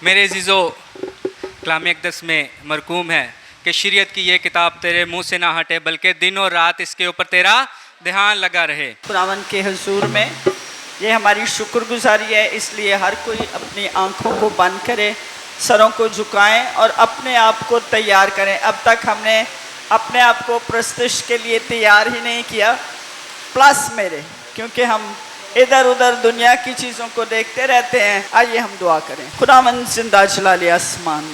मेरे अज़ीज़ो कलाम अक़दस में मरकूम है कि शरीयत की ये किताब तेरे मुंह से ना हटे बल्कि दिन और रात इसके ऊपर तेरा ध्यान लगा रहे। खुदावंद के हुजूर में ये हमारी शुक्रगुजारी है, इसलिए हर कोई अपनी आंखों को बंद करे, सरों को झुकाएं और अपने आप को तैयार करें। अब तक हमने अपने आप को प्रस्तुत के लिए तैयार ही नहीं किया, प्लस मेरे, क्योंकि हम इधर उधर दुनिया की चीज़ों को देखते रहते हैं। आइए हम दुआ करें। खुदावंद जिंदा जलाले आसमान,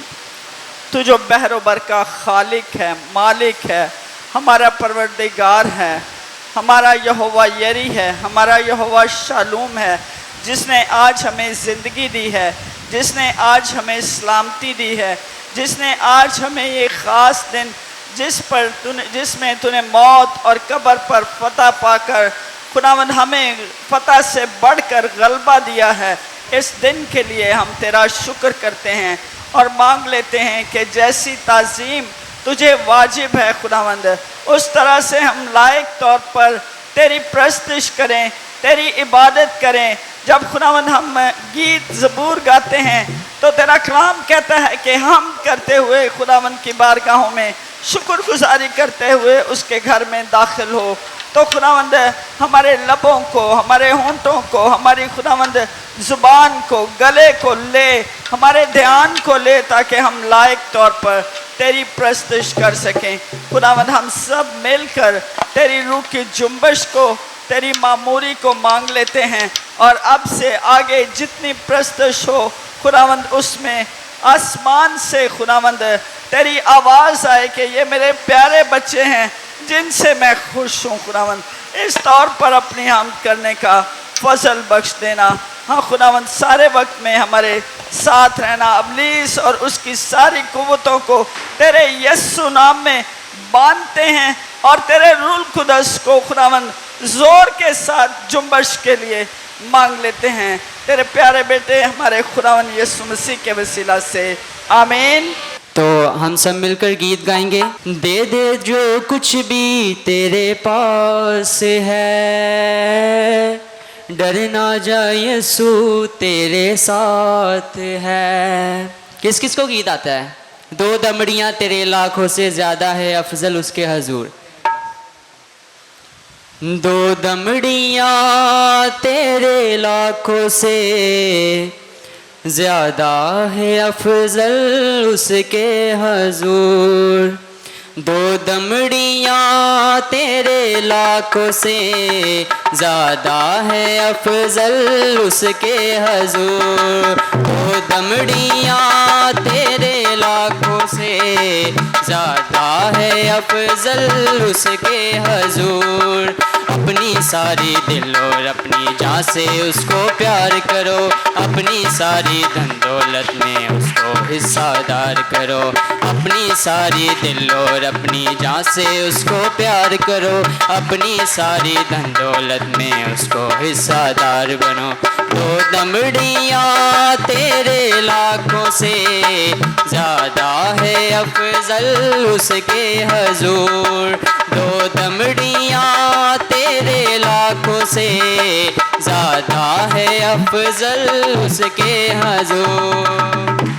तू जो बहरो बर का खालिक है, मालिक है, हमारा परवरदिगार है, हमारा यहोवा यरी है, हमारा यहोवा शालूम है, जिसने आज हमें ज़िंदगी दी है, जिसने आज हमें सलामती दी है, जिसने आज हमें ये ख़ास दिन जिसमें तूने मौत और कब्र पर फतह पाकर खुदावंद हमें फतह से बढ़कर गलबा दिया है, इस दिन के लिए हम तेरा शुक्र करते हैं और मांग लेते हैं कि जैसी ताज़ीम तुझे वाजिब है खुदावंद, उस तरह से हम लायक तौर पर तेरी प्रस्तुत करें, तेरी इबादत करें। जब खुदावंद हम गीत ज़बूर गाते हैं तो तेरा कलाम कहता है कि हम करते हुए खुदावंद की बारगाहों में शुक्रगुजारी करते हुए उसके घर में दाखिल हो। तो खुदावंद हमारे लबों को, हमारे होंठों को, हमारी खुदावंद ज़ुबान को, गले को ले, हमारे ध्यान को ले, ताकि हम लायक तौर पर तेरी प्रस्तुत कर सकें। खुदावंद हम सब मिलकर तेरी रूह की जुम्बश को, तेरी मामूरी को मांग लेते हैं और अब से आगे जितनी प्रस्तुत हो खुदावंद उसमें आसमान से खुदावंद तेरी आवाज़ आए कि ये मेरे प्यारे बच्चे हैं जिनसे मैं खुश हूँ। खुदावंद इस तौर पर अपनी हम करने का फजल बख्श देना। हाँ खुदावंद, सारे वक्त में हमारे साथ रहना, इब्लीस और उसकी सारी कुव्वतों को तेरे यीशु नाम में बांधते हैं और तेरे रूह कुदस को खुदावंद जोर के साथ जुम्बश के लिए मांग लेते हैं तेरे प्यारे बेटे हमारे खुदावंद यीशु मसीह के वसीला से, आमीन। तो हम सब मिलकर गीत गाएंगे। दे दे जो कुछ भी तेरे पास है, डर ना जाए यीशु तेरे साथ है। किस किस को गीत आता है? दो दमड़ियाँ तेरे लाखों से ज़्यादा है अफजल उसके हजूर। दो दमड़ियाँ तेरे लाखों से ज़्यादा है अफजल उसके हजूर। दो दमड़ियाँ तेरे लाखों से ज़्यादा है अफजल उसके हजूर। दो दमड़ियाँ तेरे लाखों से ज़्यादा है अफजल उसके हजूर। अपनी सारी दिल और अपनी जान से उसको प्यार करो, अपनी सारी धन दौलत में उसको हिस्सादार करो। अपनी सारी दिल और अपनी जान से उसको प्यार करो, अपनी सारी धन दौलत में उसको हिस्सादार बनो। दो दमड़ियाँ तेरे लाखों से ज़्यादा है अफजल उसके हजूर। दो दमड़ियाँ तेरे लाखों से ज़्यादा है अफजल उसके हजूर।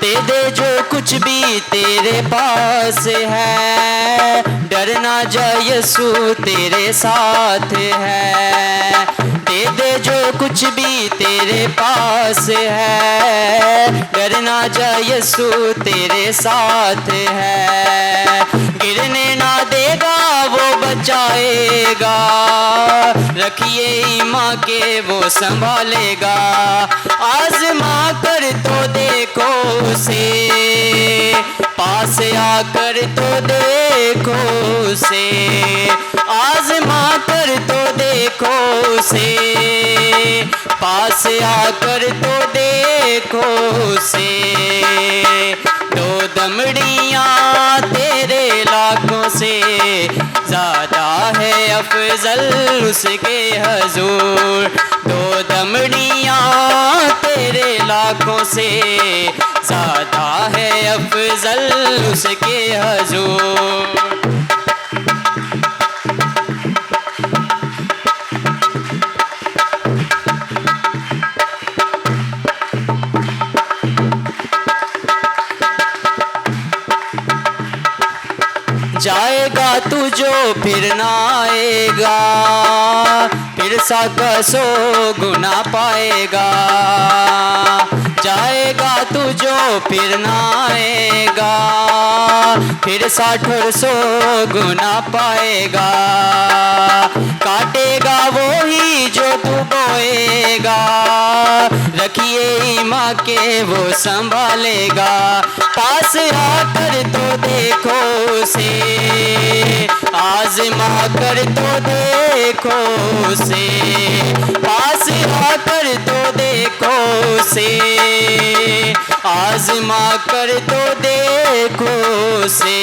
दे दे जो कुछ भी तेरे पास है, डर ना जाए यीशु तेरे साथ है। दे दे जो कुछ भी तेरे पास है, डर ना जाए यीशु तेरे साथ है। गिरने ना देगा वो बचाएगा, रखिए ईमान के वो संभालेगा। आजमा कर तो देखो उसे, पास आकर तो देखो उसे। आजमा कर तो देखो उसे, पास आकर तो देखो उसे। दो दमड़ियाँ तेरे लाखों से ज़्यादा है अफजल उसके हजूर। दो दमड़ियाँ तेरे लाखों से ज़्यादा है अफजल उसके हजूर। जाएगा तू जो फिर ना आएगा, फिर सा सौ गुना पाएगा। जाएगा तू जो फिर ना आएगा, फिर 60 और 100 गुना पाएगा। काटेगा वो ही जो तू बोएगा, रखिए ईमान के वो संभालेगा। पास आकर तो देखो उसे, आज़मा कर तो देखो उसे। पास आकर तो देखो उसे, आज़मा कर तो देखो उसे।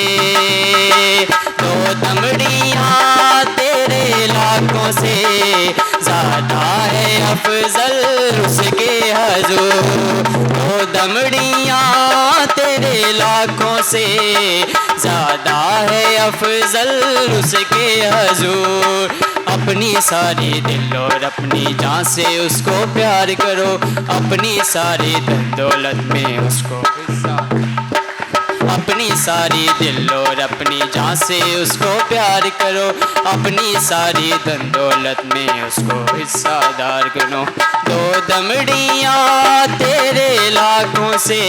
दो दमड़ियाँ तेरे लाखों से ज़्यादा है अफजल उसके हजूर। दो दमड़ियाँ तेरे लाखों से ज़्यादा है अफजल उसके हजूर। अपनी सारी दिल और अपनी जान से उसको प्यार करो, अपनी सारी धन दौलत में उसको हिस्सा। अपनी सारी दिल और अपनी जान से उसको प्यार करो, अपनी सारी धन दौलत में उसको हिस्सादार करो। दो दमड़ियाँ तेरे लाखों से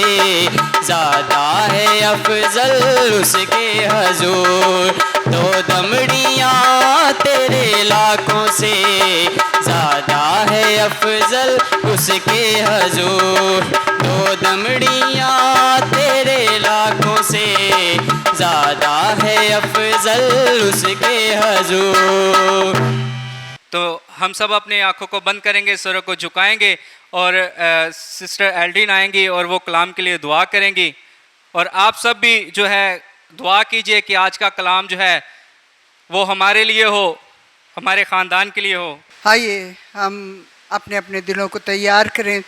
ज़्यादा है अफजल उसके हजूर। दो दमड़ियाँ तेरे लाखों से ज़्यादा है अफजल उसके हजूर। दो दमड़ियाँ तेरे लाखों से ज़्यादा है अफजल उसके हजूर। तो हम सब अपनी आंखों को बंद करेंगे, सरों को झुकाएंगे और सिस्टर एल्डीन आएंगी और वो कलाम के लिए दुआ करेंगी। और आप सब भी जो है दुआ कीजिए कि आज का कलाम जो है वो हमारे लिए हो, हमारे ख़ानदान के लिए हो। आइए हम अपने अपने दिलों को तैयार करें,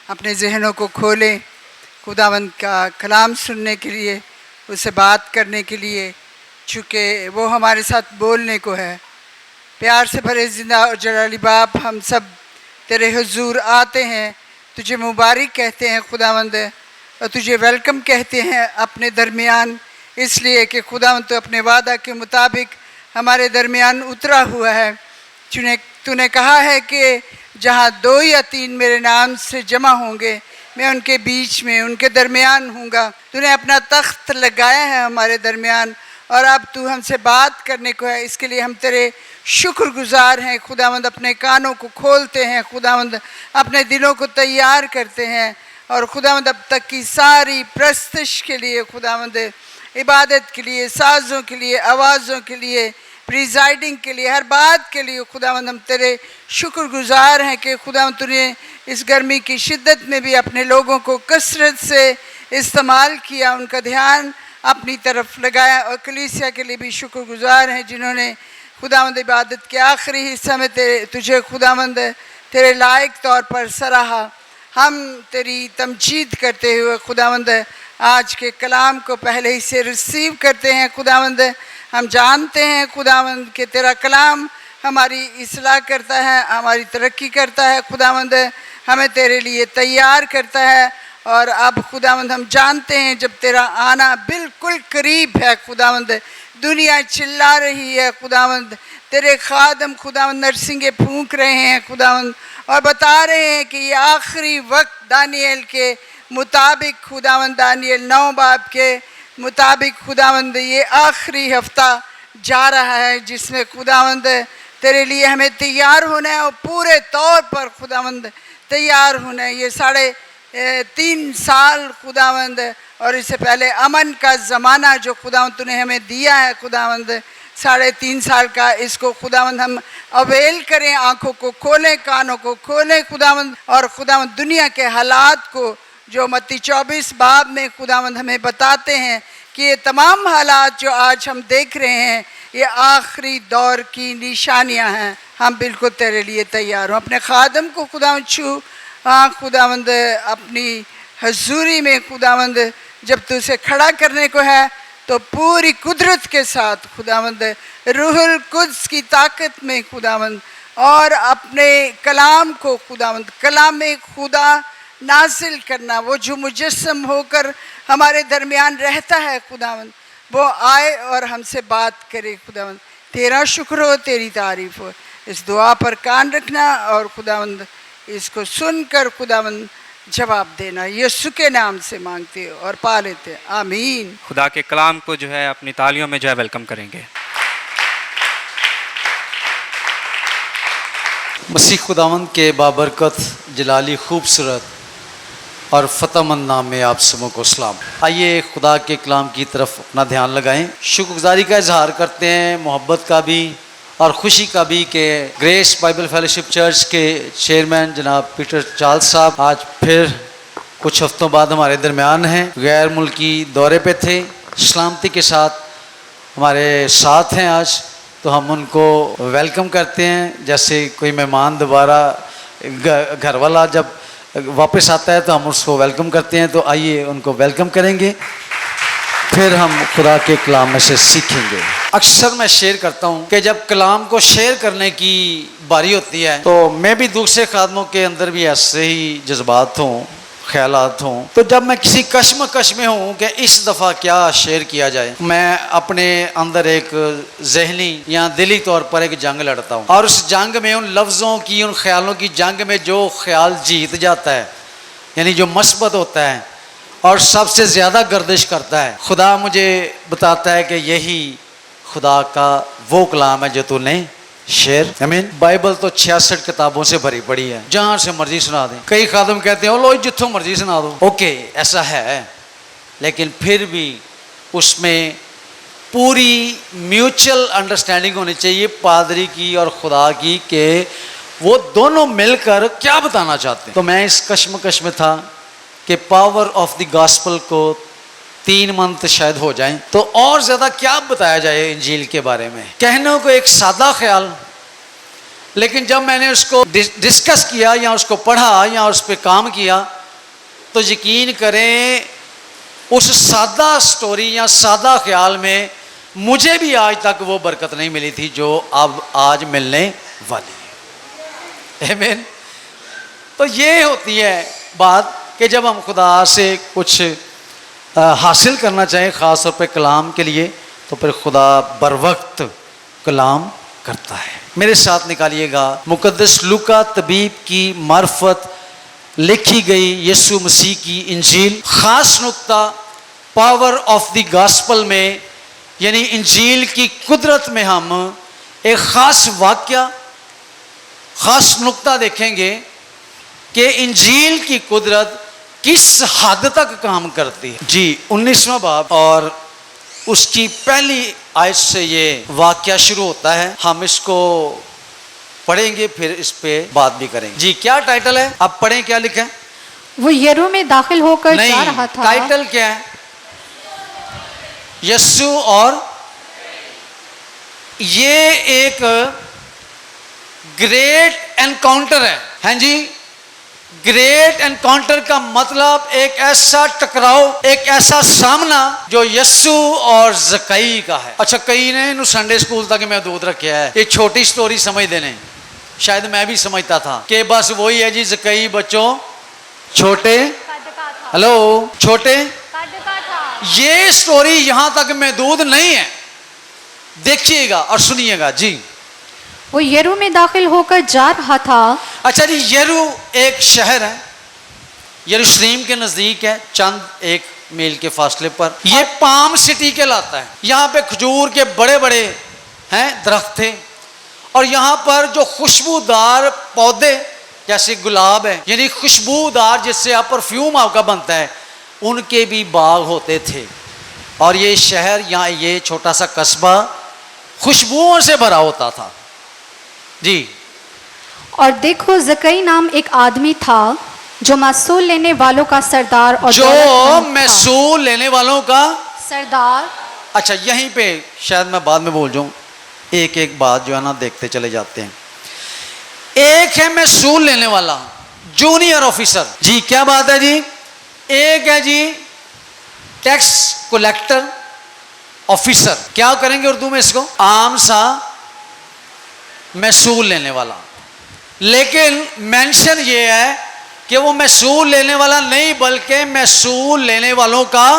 अपने जहनों को खोलें खुदावंद का कलाम सुनने के लिए, उससे बात करने के लिए, चूँकि वो हमारे साथ बोलने को है। प्यार से भरे जिंदा और जलाली बाप, हम सब तेरे हुजूर आते हैं, तुझे मुबारक कहते हैं खुदावंद, और तुझे वेलकम कहते हैं अपने दरमियान, इसलिए कि खुदावंद तो अपने वादा के मुताबिक हमारे दरमियान उतरा हुआ है। तूने कहा है कि जहाँ 2 या 3 मेरे नाम से जमा होंगे, मैं उनके बीच में उनके दरमियान हूँगा। तूने अपना तख्त लगाया है हमारे दरमियान, और अब तू हमसे बात करने को है। इसके लिए हम तेरे शुक्रगुजार हैं खुदावंद। अपने कानों को खोलते हैं खुदावंद, अपने दिलों को तैयार करते हैं, और खुदावंद अब तक की सारी प्रस्तश के लिए खुदावंद, इबादत के लिए, साज़ों के लिए, आवाज़ों के लिए, प्रिजाइडिंग के लिए, हर बात के लिए खुदावंद हम तेरे शुक्रगुजार हैं कि खुदावंद तूने इस गर्मी की शिद्दत में भी अपने लोगों को कसरत से इस्तेमाल किया, उनका ध्यान अपनी तरफ लगाया। और कलीसिया के लिए भी शुक्रगुजार हैं जिन्होंने खुदावंद इबादत के आखिरी हिस्से में तुझे खुदावंद तेरे लायक तौर पर सराहा। हम तेरी तमजीद करते हुए खुदावंद आज के कलाम को पहले ही से रिसीव करते हैं खुदावंद। हम जानते हैं खुदावंद कि तेरा कलाम हमारी इस्लाह करता है, हमारी तरक्की करता है खुदावंद, हमें तेरे लिए तैयार करता है। और अब खुदावंद हम जानते हैं जब तेरा आना बिल्कुल करीब है खुदावंद, दुनिया चिल्ला रही है खुदावंद, तेरे खादम खुदावंद नरसिंगे फूंक रहे हैं खुदावंद, और बता रहे हैं कि ये आखिरी वक्त दानियल के मुताबिक खुदावंद, दानियल 9 बाब के मुताबिक खुदावंद ये आखिरी हफ्ता जा रहा है जिसमें खुदावंद तेरे लिए हमें तैयार होना है, और पूरे तौर पर खुदावंद तैयार होना है। ये 3.5 साल खुदावंद, और इससे पहले अमन का ज़माना जो खुदावंद तूने हमें दिया है खुदावंद, 3.5 साल का, इसको खुदावंद हम अवेल करें, आँखों को खोलें, कानों को खोलें खुदावंद, और खुदावंद दुनिया के हालात को जो मत्ती 24 बाब में खुदावंद हमें बताते हैं कि ये तमाम हालात जो आज हम देख रहे हैं ये आखिरी दौर की निशानियां हैं। हम बिल्कुल तेरे लिए तैयार हों। अपने खादम को खुदावंद छू, हाँ खुदावंद अपनी हजूरी में खुदावंद जब तू उसे खड़ा करने को है तो पूरी कुदरत के साथ खुदावंद रूहुल कुद्स की ताकत में खुदावंद और अपने कलाम को खुदावंद कलाम में खुदा नाजिल करना, वो जो मुजस्सम होकर हमारे दरमियान रहता है खुदावंद वो आए और हमसे बात करे। खुदावंद तेरा शुक्र हो, तेरी तारीफ हो। इस दुआ पर कान रखना और खुदावंद इसको सुनकर खुदावंद जवाब देना। यीशु के नाम से मांगते और पा लेते, आमीन। खुदा के कलाम को जो है अपनी तालियों में जो है वेलकम करेंगे। मसीह खुदावंद के बाबरकत जलाली खूबसूरत और फ़तेहमंद नाम में आप सबों को सलाम। आइए खुदा के कलाम की तरफ अपना ध्यान लगाएं। शुक्रगुजारी का इजहार करते हैं, मोहब्बत का भी और ख़ुशी का भी कि ग्रेस बाइबल फेलोशिप चर्च के चेयरमैन जनाब पीटर चार्ल्स साहब आज फिर कुछ हफ्तों बाद हमारे दरमियान हैं। गैर मुल्की दौरे पे थे, सलामती के साथ हमारे साथ हैं आज, तो हम उनको वेलकम करते हैं। जैसे कोई मेहमान दोबारा घर वाला जब वापस आता है तो हम उसको वेलकम करते हैं, तो आइए उनको वेलकम करेंगे, फिर हम खुदा के कलाम में से सीखेंगे। अक्सर मैं शेयर करता हूँ कि जब कलाम को शेयर करने की बारी होती है तो मैं भी दूसरे खादमों के अंदर भी ऐसे ही जज्बात हों, ख्यालात हों, तो जब मैं किसी कश्मकश में हूँ कि इस दफ़ा क्या शेयर किया जाए, मैं अपने अंदर एक जहनी या दिली तौर पर एक जंग लड़ता हूँ। और उस जंग में उन लफ्ज़ों की, उन ख्यालों की जंग में जो ख्याल जीत जाता है, यानी जो मस्बत होता है और सबसे ज़्यादा गर्दिश करता है, खुदा मुझे बताता है कि यही खुदा का वो कलाम है जो तूने शेर। आमीन। बाइबल तो 66 किताबों से भरी पड़ी है, जहाँ से मर्जी सुना दें। कई खादम कहते हैं लो जितों मर्जी सुना दो, ओके ऐसा है, लेकिन फिर भी उसमें पूरी म्यूचुअल अंडरस्टैंडिंग होनी चाहिए पादरी की और खुदा की, कि वो दोनों मिलकर क्या बताना चाहते हैं। तो मैं इस कश्मकश में था कि पावर ऑफ द गॉस्पल को 3 मंथ शायद हो जाएं, तो और ज़्यादा क्या बताया जाए इंजील के बारे में। कहने को एक सादा ख्याल, लेकिन जब मैंने उसको डिस्कस किया या उसको पढ़ा या उस पर काम किया तो यकीन करें उस सादा स्टोरी या सादा ख्याल में मुझे भी आज तक वो बरकत नहीं मिली थी जो अब आज मिलने वाली है। आमीन। तो ये होती है बात कि जब हम खुदा से कुछ हासिल करना चाहें, ख़ास तौर पे कलाम के लिए, तो फिर खुदा बर वक्त कलाम करता है। मेरे साथ निकालिएगा मुकद्दस लूका तबीब की मार्फत लिखी गई यीशु मसीह की इंजील। ख़ास नुक्ता पावर ऑफ द गॉस्पल में, यानी इंजील की कुदरत में हम एक ख़ास वाक़या, ख़ास नुक्ता देखेंगे कि इंजील की कुदरत किस हद तक काम करती है। जी 19वां बाब और उसकी पहली आयत से ये वाक़या शुरू होता है। हम इसको पढ़ेंगे, फिर इस पे बात भी करेंगे। जी क्या टाइटल है, आप पढ़ें, क्या लिखा है? वो यरू में दाखिल होकर जा रहा था। टाइटल क्या है? यीशु और ये एक ग्रेट एनकाउंटर है। हाँ जी, ग्रेट एनकाउंटर का मतलब एक ऐसा टकराव, एक ऐसा सामना जो यीशु और ज़कई का है। अच्छा, कई ने इन्होंने संडे स्कूल तक महदूद रखा है, एक छोटी स्टोरी समझ देने, शायद मैं भी समझता था कि बस वही है जी, ज़कई बच्चों छोटे, हेलो छोटे, ये स्टोरी यहां तक महदूद नहीं है। देखिएगा और सुनिएगा जी। वो यरू में दाखिल होकर जा रहा था। अच्छा जी, यरू एक शहर है, यरूशलेम के नज़दीक है, चंद 1 मील के फासले पर। ये पाम सिटी कहलाता है। यहाँ पे खजूर के बड़े बड़े हैं दरख्त थे, और यहाँ पर जो खुशबूदार पौधे जैसे गुलाब है, यानी खुशबूदार जिससे आप परफ्यूम आपका बनता है, उनके भी बाग होते थे। और ये शहर, यहाँ ये छोटा सा कस्बा खुशबुओं से भरा होता था जी। और देखो, ज़कई नाम एक आदमी था जो महसूल लेने वालों का सरदार और जो महसूल लेने वालों का सरदार। अच्छा, यहीं पे शायद मैं बाद में बोल जाऊं, एक एक बात जो है ना देखते चले जाते हैं। एक है महसूल लेने वाला, जूनियर ऑफिसर जी, क्या बात है जी। एक है जी टैक्स कलेक्टर ऑफिसर, क्या करेंगे उर्दू में इसको, आम सा महसूल लेने वाला। लेकिन मेंशन ये है कि वो महसूल लेने वाला नहीं बल्कि महसूल लेने वालों का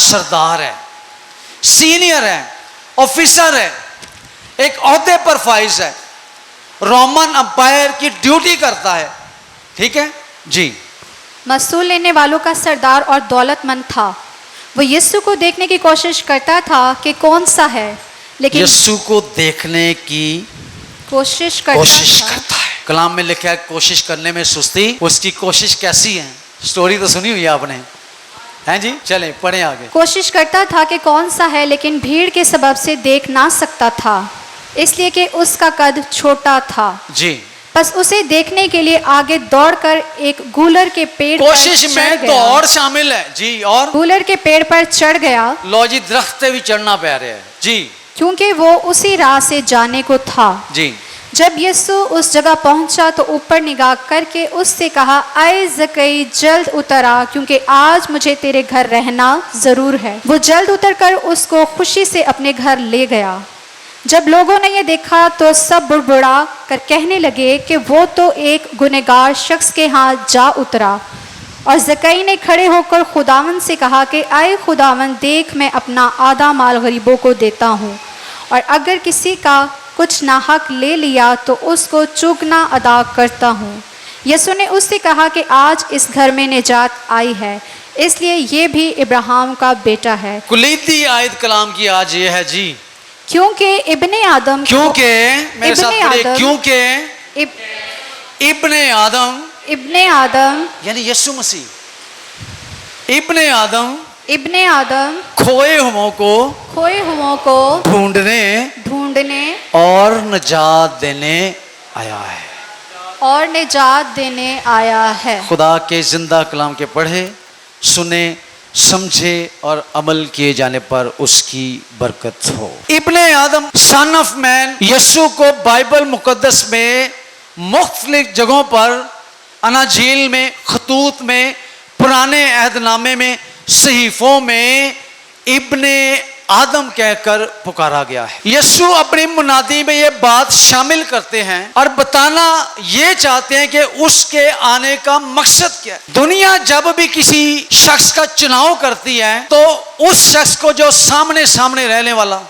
सरदार है, सीनियर है, ऑफिसर है, एक ओहदे पर फाइज है, रोमन अंपायर की ड्यूटी करता है। ठीक है जी। महसूल लेने वालों का सरदार और दौलतमंद था। वो यीशु को देखने की कोशिश करता था कि कौन सा है, लेकिन यीशु को देखने की कोशिश करता है। कलाम में लिखा है कोशिश करने में सुस्ती। उसकी कोशिश कैसी है, स्टोरी तो सुनी हुई है आपने, हैं जी। चलें पढ़ें आगे। कोशिश करता था कि कौन सा है, लेकिन भीड़ के सबब से देख ना सकता था, इसलिए कि उसका कद छोटा था जी। बस उसे देखने के लिए आगे दौड़कर एक गूलर के पेड़ कोशिश पर चढ़ में गया। दौड़ शामिल है जी। और गूलर के पेड़ पर चढ़ गया, लो जी, दरख्ते भी चढ़ना पै रहा है जी, क्योंकि वो उसी राह से जाने को था। जी। जब यीशु उस जगह पहुंचा तो ऊपर निगाह करके उससे कहा, आए ज़कई जल्द उतर आ, क्योंकि आज मुझे तेरे घर रहना जरूर है। वो जल्द उतरकर उसको खुशी से अपने घर ले गया। जब लोगों ने यह देखा तो सब बुड़बुड़ा कर कहने लगे कि वो तो एक गुनहगार शख्स के यहाँ जा उतरा। और ज़कई ने खड़े होकर खुदावंद से कहा कि आए खुदावंद, देख मैं अपना आधा माल गरीबों को देता हूँ, और अगर किसी का कुछ नाहक ले लिया तो उसको चुगना अदा करता हूँ। यीशु ने उससे कहा कि आज इस घर में निजात आई है, इसलिए ये भी इब्राहिम का बेटा है। कुलीदी आयत कलाम की आज ये है जी, क्योंकि इब्ने आदम क्योंकि मेरे साथ पढ़िए, क्योंकि इब्ने आदम यानी यीशु मसीह, इब्ने आदम खोए हुओं को ढूंढने और निजात देने आया है। खुदा के जिंदा कलाम के पढ़े, सुने, समझे और अमल किए जाने पर उसकी बरकत हो। इब्ने आदम सन ऑफ मैन यीशु को बाइबल मुकद्दस में मुख्तलिफ जगहों पर, अनाजील में, खतूत में, पुराने अहदनामे में, सहीफों में इब्ने आदम कहकर पुकारा गया है। यीशु अपनी मुनादी में ये बात शामिल करते हैं और बताना ये चाहते हैं कि उसके आने का मकसद क्या है। दुनिया जब भी किसी शख्स का चुनाव करती है तो उस शख्स को जो सामने रहने वाला,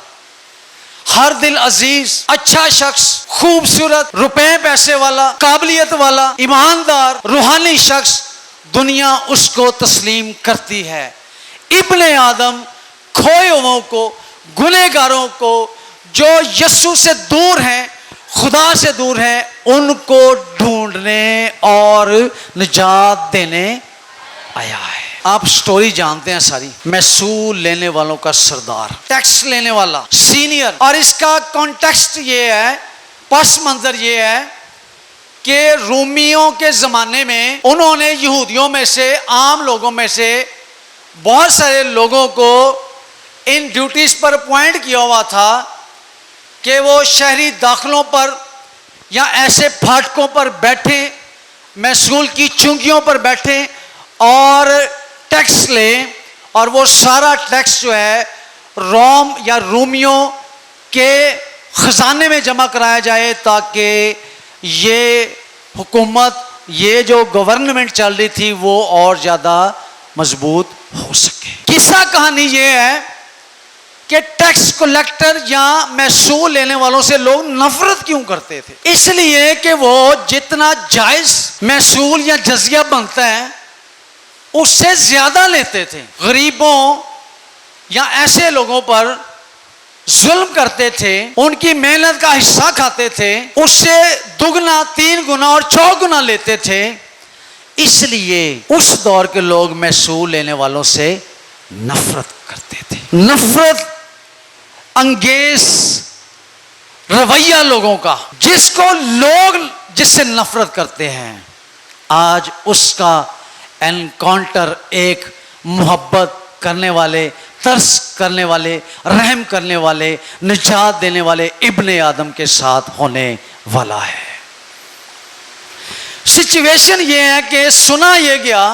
हर दिल अजीज, अच्छा शख्स, खूबसूरत, रुपए पैसे वाला, काबिलियत वाला, ईमानदार, रूहानी शख्स, दुनिया उसको तस्लीम करती है। इब्ने आदम खोए हुओं को, गुनहगारों को, जो यीशु से दूर हैं, खुदा से दूर हैं, उनको ढूंढने और निजात देने आया है। आप स्टोरी जानते हैं सारी। महसूल लेने वालों का सरदार, टैक्स लेने वाला, सीनियर। और इसका कॉन्टेक्स्ट ये है, पस मंजर ये है कि रोमियों के ज़माने में उन्होंने यहूदियों में से, आम लोगों में से बहुत सारे लोगों को इन ड्यूटीज़ पर अपॉइंट किया हुआ था कि वो शहरी दाखिलों पर या ऐसे फाटकों पर बैठे, महसूल की चुंगियों पर बैठे और टैक्स लें, और वो सारा टैक्स जो है रोम या रोमियों के ख़जाने में जमा कराया जाए ताकि ये हुकूमत, ये जो गवर्नमेंट चल रही थी वो और ज़्यादा मजबूत हो सके। किस्सा कहानी ये है कि टैक्स कलेक्टर या महसूल लेने वालों से लोग नफरत क्यों करते थे? इसलिए कि वो जितना जायज़ महसूल या जजिया बनता है उससे ज़्यादा लेते थे। गरीबों या ऐसे लोगों पर जुल्म करते थे, उनकी मेहनत का हिस्सा खाते थे, उससे दुगना, 3 गुना और 4 गुना लेते थे। इसलिए उस दौर के लोग महसूल लेने वालों से नफरत करते थे। नफरत अंगेज रवैया लोगों का, जिसको लोग जिससे नफरत करते हैं, आज उसका एनकाउंटर एक मोहब्बत करने वाले, तरस करने वाले, रहम करने वाले, निजात देने वाले इब्ने आदम के साथ होने वाला है। सिचुएशन ये है कि सुना ये गया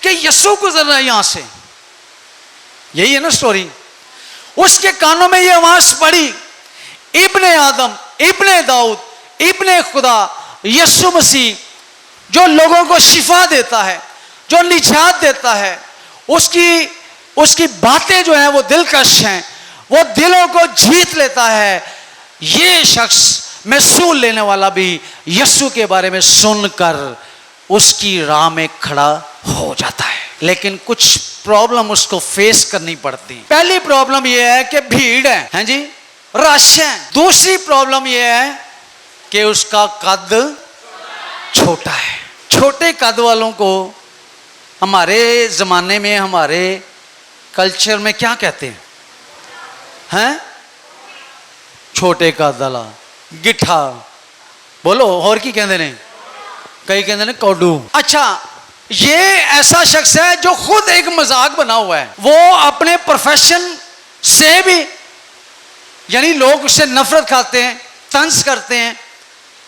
कि यीशु गुजर रहा है यहां से, यही है ना स्टोरी। उसके कानों में ये आवाज पड़ी, इब्ने आदम, इब्ने दाऊद, इब्ने खुदा, यीशु मसीह जो लोगों को शिफा देता है, जो निजात देता है, उसकी बातें जो है वो दिलकश हैं, वो दिलों को जीत लेता है। ये शख्स महसूल लेने वाला भी यीशु के बारे में सुनकर उसकी राह में खड़ा हो जाता है। लेकिन कुछ प्रॉब्लम उसको फेस करनी पड़ती है। पहली प्रॉब्लम यह है कि भीड़ है, हैं जी, रश है। दूसरी प्रॉब्लम यह है कि उसका कद छोटा है। छोटे कद वालों को हमारे जमाने में, हमारे कल्चर में क्या कहते हैं? हैं? छोटे कद वाला, गिठा, बोलो और की कहते ने? कई कहते ने कौडू। अच्छा, ये ऐसा शख्स है जो खुद एक मजाक बना हुआ है। वो अपने प्रोफेशन से भी, यानी लोग उससे नफरत खाते हैं, तंज करते हैं,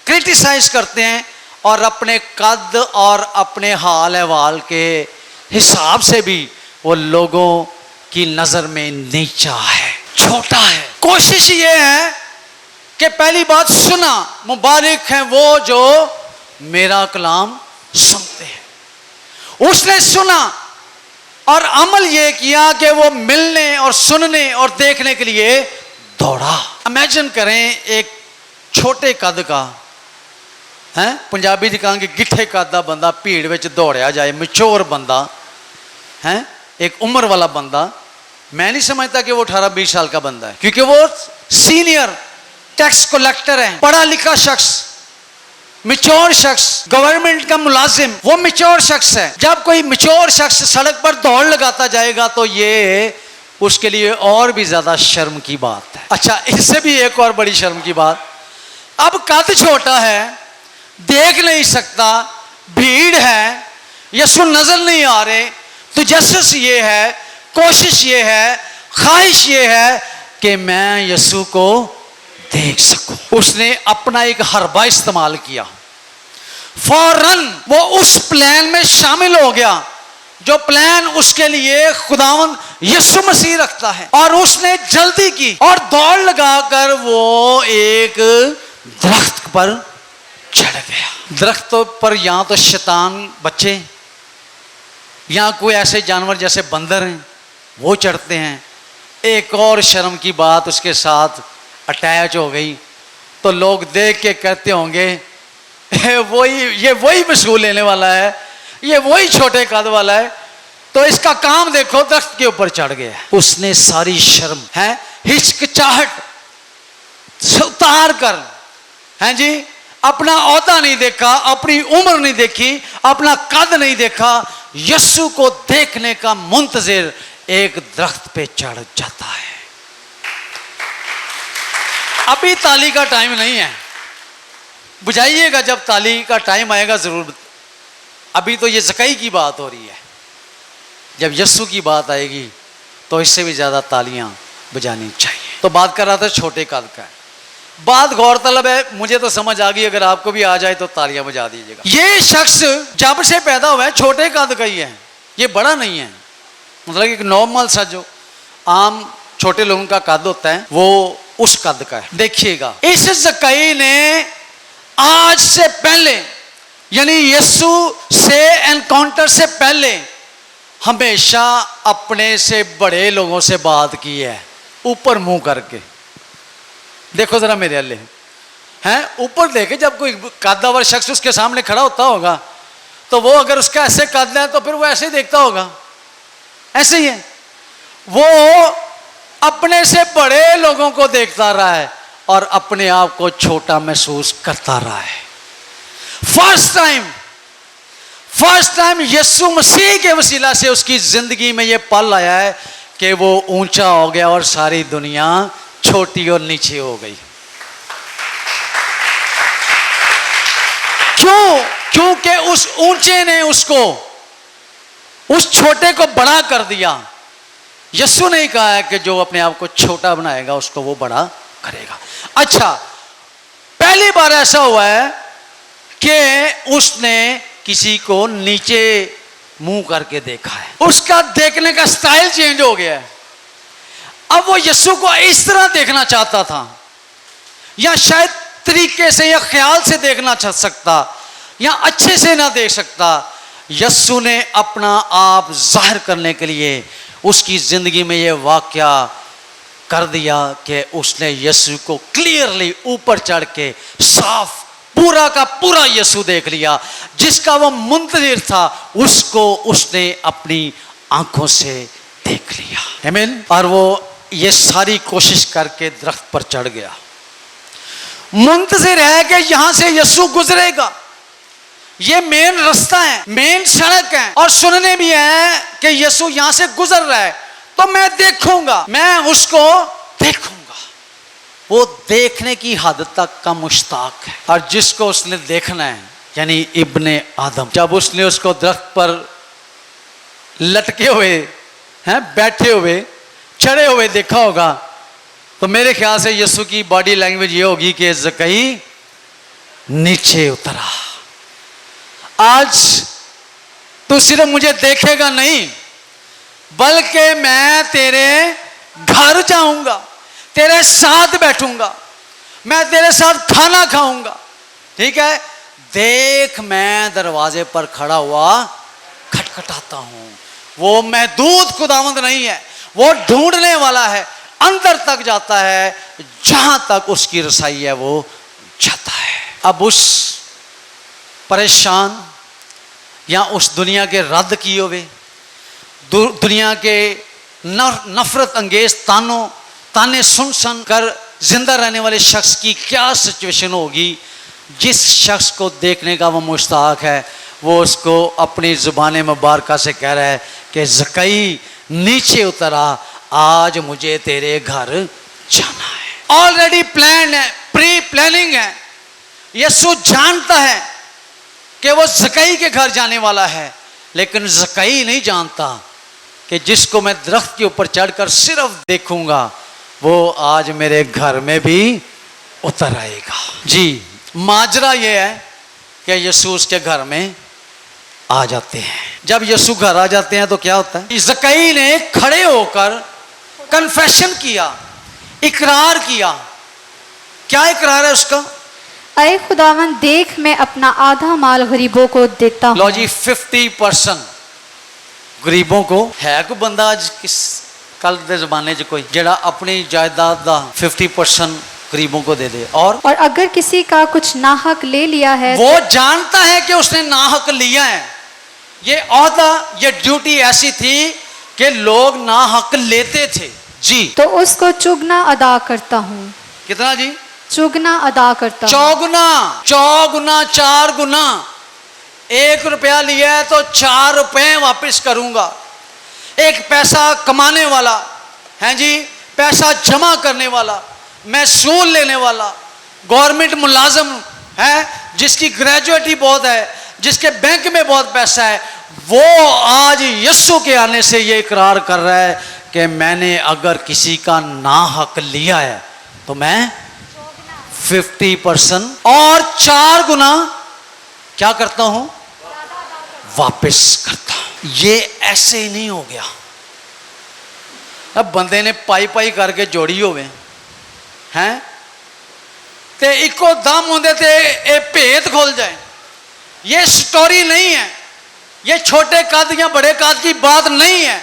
क्रिटिसाइज करते हैं, और अपने कद और अपने हाल अहवाल के हिसाब से भी वो लोगों की नजर में नीचा है, छोटा है। कोशिश ये है कि पहली बात सुना, मुबारक हैं वो जो मेरा कलाम सुनते हैं। उसने सुना और अमल ये किया कि वो मिलने और सुनने और देखने के लिए दौड़ा। इमेजिन करें एक छोटे कद का, है पंजाबी च कहांगे गिठे कद का बंदा भीड़ में दौड़िया जाए, मैच्योर बंदा है, एक उम्र वाला बंदा। मैं नहीं समझता कि वो 18-20 साल का बंदा है, क्योंकि वो सीनियर टैक्स कलेक्टर है, पढ़ा लिखा शख्स, मैच्योर शख्स, गवर्नमेंट का मुलाजिम, वो मैच्योर शख्स है। जब कोई मैच्योर शख्स सड़क पर दौड़ लगाता जाएगा तो ये उसके लिए और भी ज्यादा शर्म की बात है। अच्छा, इससे भी एक और बड़ी शर्म की बात, अब कद छोटा है, देख नहीं सकता, भीड़ है, यीशु नजर नहीं आ रहे, तो जस्टिस ये है, कोशिश ये है, ख्वाहिश ये है कि मैं यीशु को देख सकूं। उसने अपना एक हरबा इस्तेमाल किया, फौरन वो उस प्लान में शामिल हो गया जो प्लान उसके लिए खुदावंद यीशु मसीह रखता है। और उसने जल्दी की और दौड़ लगाकर वो एक दरख्त पर चढ़ गया। दरख्त पर या तो शैतान बच्चे या कोई ऐसे जानवर जैसे बंदर हैं वो चढ़ते हैं। एक और शर्म की बात उसके साथ अटैच हो गई, तो लोग देख के कहते होंगे ये वही मशहूर लेने वाला है, ये वही छोटे कद वाला है, तो इसका काम देखो, दरख्त के ऊपर चढ़ गया। उसने सारी शर्म है, हिचकिचाहट उतार कर, हैं जी, अपना औहदा नहीं देखा, अपनी उम्र नहीं देखी, अपना कद नहीं देखा, यीशु को देखने का मुंतजिर एक दरख्त पे चढ़ जाता है। अभी ताली का टाइम नहीं है, बुझाइएगा जब ताली का टाइम आएगा जरूर। अभी तो ये ज़कई की बात हो रही है, जब यीशु की बात आएगी तो इससे भी ज़्यादा तालियां बजानी चाहिए। तो बात कर रहा था छोटे कद का, बात गौरतलब है, मुझे तो समझ आ गई, अगर आपको भी आ जाए तो तालियां बजा दीजिएगा। ये शख्स जब से पैदा हुआ है छोटे कद का ही है, ये बड़ा नहीं है, मतलब एक नॉर्मल सा जो आम छोटे लोगों का कद होता है वो उस कद का है। देखिएगा, इस ज़कई ने आज से पहले, यानी यीशु से एनकाउंटर से पहले, हमेशा अपने से बड़े लोगों से बात की है, ऊपर मुंह करके। देखो जरा मेरे अल्ले हैं, ऊपर देखे, जब कोई कद्दावर शख्स उसके सामने खड़ा होता होगा तो वो अगर उसका ऐसे कद है तो फिर वो ऐसे ही देखता होगा, ऐसे ही है। वो अपने से बड़े लोगों को देखता रहा है और अपने आप को छोटा महसूस करता रहा है। फर्स्ट टाइम यीशु मसीह के वसीला से उसकी जिंदगी में यह पल आया है कि वो ऊंचा हो गया और सारी दुनिया छोटी और नीचे हो गई। क्यों? क्योंकि उस ऊंचे ने उसको, उस छोटे को बड़ा कर दिया। यीशु ने कहा है कि जो अपने आप को छोटा बनाएगा उसको वो बड़ा करेगा। अच्छा, पहली बार ऐसा हुआ है कि उसने किसी को नीचे मुंह करके देखा है, उसका देखने का स्टाइल चेंज हो गया है। अब वो यीशु को इस तरह देखना चाहता था, या शायद तरीके से या ख्याल से देखना चाह सकता, या अच्छे से ना देख सकता। यीशु ने अपना आप जाहिर करने के लिए उसकी जिंदगी में यह वाकया कर दिया कि उसने यीशु को क्लियरली ऊपर चढ़ के साफ पूरा का पूरा यीशु देख लिया। जिसका वो मुंतजिर था उसको उसने अपनी आंखों से देख लिया। आमीन। और वो ये सारी कोशिश करके दरख्त पर चढ़ गया, मुंतजिर है कि यहां से यीशु गुजरेगा। ये मेन रास्ता है, मेन सड़क है, और सुनने भी है कि यीशु यहां से गुजर रहा है, तो मैं देखूंगा, मैं उसको देखूंगा। वो देखने की हद तक का मुश्ताक है। और जिसको उसने देखना है यानी इब्ने आदम, जब उसने उसको दरख्त पर लटके हुए हैं, बैठे हुए, चढ़े हुए देखा होगा, तो मेरे ख्याल से यीशु की बॉडी लैंग्वेज ये होगी कि ज़कई नीचे उतरा। आज तू सिर्फ मुझे देखेगा नहीं, बल्कि मैं तेरे घर जाऊंगा, तेरे साथ बैठूंगा, मैं तेरे साथ खाना खाऊंगा। ठीक है, देख मैं दरवाजे पर खड़ा हुआ खटखटाता हूं। वो महदूद खुदावंद नहीं है, वो ढूंढने वाला है, अंदर तक जाता है, जहां तक उसकी रसाई है वो जाता है। अब उस परेशान या उस दुनिया के रद्द किए हुए, दुनिया के नफरत अंगेज ताने सुन कर जिंदा रहने वाले शख्स की क्या सिचुएशन होगी। जिस शख्स को देखने का वो मुश्ताक है, वो उसको अपनी ज़ुबान मुबारका से कह रहा है कि ज़कई नीचे उतरा, आज मुझे तेरे घर जाना है। ऑलरेडी प्लान है, प्री प्लानिंग है। यीशु जानता है कि वो ज़कई के घर जाने वाला है, लेकिन ज़कई नहीं जानता कि जिसको मैं दरख्त के ऊपर चढ़कर सिर्फ देखूंगा वो आज मेरे घर में भी उतर आएगा। जी, माजरा ये है कि यीशु उसके घर में आ जाते हैं। जब यीशु घर आ जाते हैं तो क्या होता है, ज़कई ने खड़े होकर कन्फेशन किया, इकरार किया। क्या इकरार है उसका? अय खुदावन, देख मैं अपना आधा माल गरीबों को देता हूँ। लो जी, 50% गरीबों को। है कोई बंदा आज किस कल के जमाने च कोई जेड़ा अपनी जायदाद का 50% गरीबों को दे दे? और अगर किसी का कुछ नाहक ले लिया है, वो जानता है कि उसने नाहक लिया है। ये ओहदा, ये ड्यूटी ऐसी थी कि लोग नाहक लेते थे। जी, तो उसको चुगना अदा करता हूँ। कितना जी? चुगना अदा करता हूँ। चौगुना, चौगुना, 4 गुना। 1 रुपया लिया है तो 4 रुपए वापस करूंगा। एक पैसा कमाने वाला है जी, पैसा जमा करने वाला, महसूल लेने वाला, गवर्नमेंट मुलाजम है, जिसकी ग्रेजुएटी बहुत है, जिसके बैंक में बहुत पैसा है, वो आज यीशु के आने से ये इकरार कर रहा है कि मैंने अगर किसी का नाहक लिया है तो मैं 50% और 4 गुना क्या करता हूं? वापस करता हूं। ये ऐसे ही नहीं हो गया। अब बंदे ने पाई पाई करके जोड़ी होवे हैं ते इको दम होंदे ते ये भेद खोल जाए। ये स्टोरी नहीं है, ये छोटे कद या बड़े कद की बात नहीं है,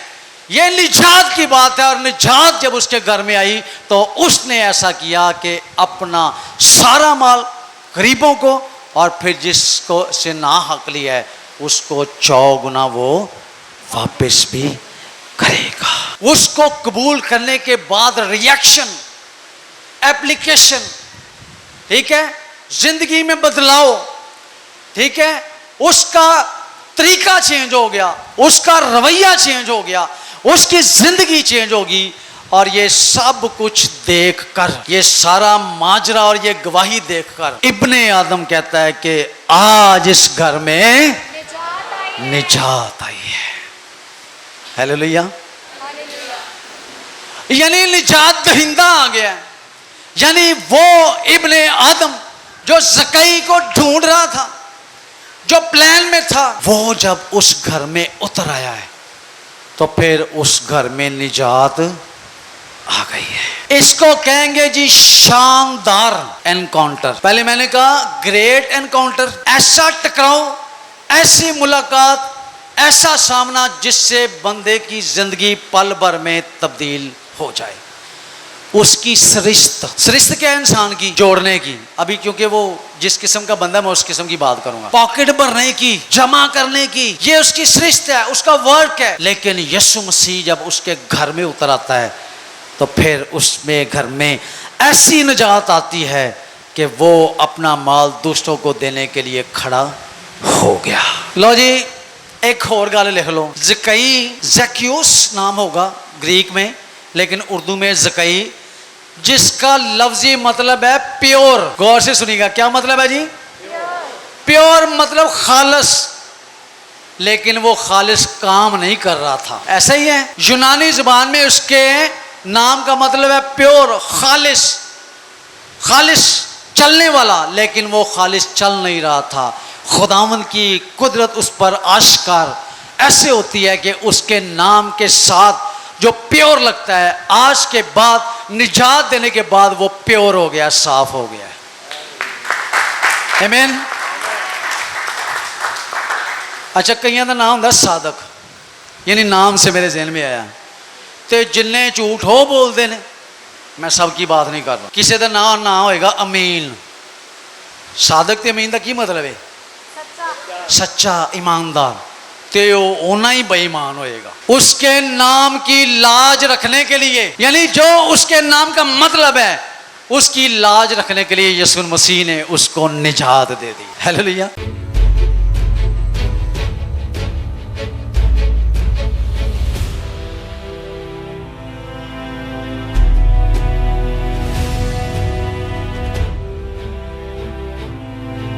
ये निजात की बात है। और निजात जब उसके घर में आई तो उसने ऐसा किया कि अपना सारा माल गरीबों को, और फिर जिसको से ना हक लिया है उसको 4 गुना वो वापस भी करेगा। उसको कबूल करने के बाद रिएक्शन, एप्लीकेशन, ठीक है, जिंदगी में बदलाव, ठीक है, उसका तरीका चेंज हो गया, उसका रवैया चेंज हो गया, उसकी जिंदगी चेंज होगी। और ये सब कुछ देखकर, ये सारा माजरा और ये गवाही देखकर इब्ने आदम कहता है कि आज इस घर में निजात आई है। हालेलुया। यानी निजात दहिंदा आ गया। यानी वो इब्ने आदम जो ज़कई को ढूंढ रहा था, जो प्लान में था, वो जब उस घर में उतर आया है तो फिर उस घर में निजात आ गई है। इसको कहेंगे जी शानदार एनकाउंटर। पहले मैंने कहा ग्रेट एनकाउंटर, ऐसा टकराव, ऐसी मुलाकात, ऐसा सामना जिससे बंदे की जिंदगी पल भर में तब्दील हो जाए। उसकी सरिश्त क्या है? इंसान की जोड़ने की। अभी क्योंकि वो जिस किस्म का बंदा, मैं उस किस्म की बात करूंगा। पॉकेट भरने की, जमा करने की, ये उसकी सरिश्त है, उसका वर्क है। लेकिन यीशु मसीह जब उसके घर में उतर आता है तो फिर उसमें घर में ऐसी निजात आती है कि वो अपना माल दूसरों को देने के लिए खड़ा हो गया। लो जी, एक और गाल लिख लो। ज़कई, ज़क्यूस नाम होगा ग्रीक में, लेकिन उर्दू में ज़कई, जिसका लफ्जी मतलब है प्योर। गौर से सुनिएगा, क्या मतलब है जी? प्योर मतलब खालिस। लेकिन वो खालिस काम नहीं कर रहा था, ऐसा ही है। यूनानी जुबान में उसके नाम का मतलब है प्योर, खालिस, खालिस चलने वाला। लेकिन वो खालिस चल नहीं रहा था। खुदावंद की कुदरत उस पर आश्कार ऐसे होती है कि उसके नाम के साथ जो प्योर लगता है, आज के बाद, निजात देने के बाद वो प्योर हो गया, साफ हो गया। आमीन। अच्छा, कईयां का नाम होंगे सादक, यानी नाम से मेरे जहन में आया। तो जिन्ने झूठ हो बोलते हैं, मैं सबकी बात नहीं कर रहा। किसी का नाम ना होएगा अमीन। सादक ते अमीन का की मतलब है? सच्चा, ईमानदार। तो ओना ही बेईमान होएगा। उसके नाम की लाज रखने के लिए, यानी जो उसके नाम का मतलब है, उसकी लाज रखने के लिए यीशु मसीह ने उसको निजात दे दी। हालेलुया।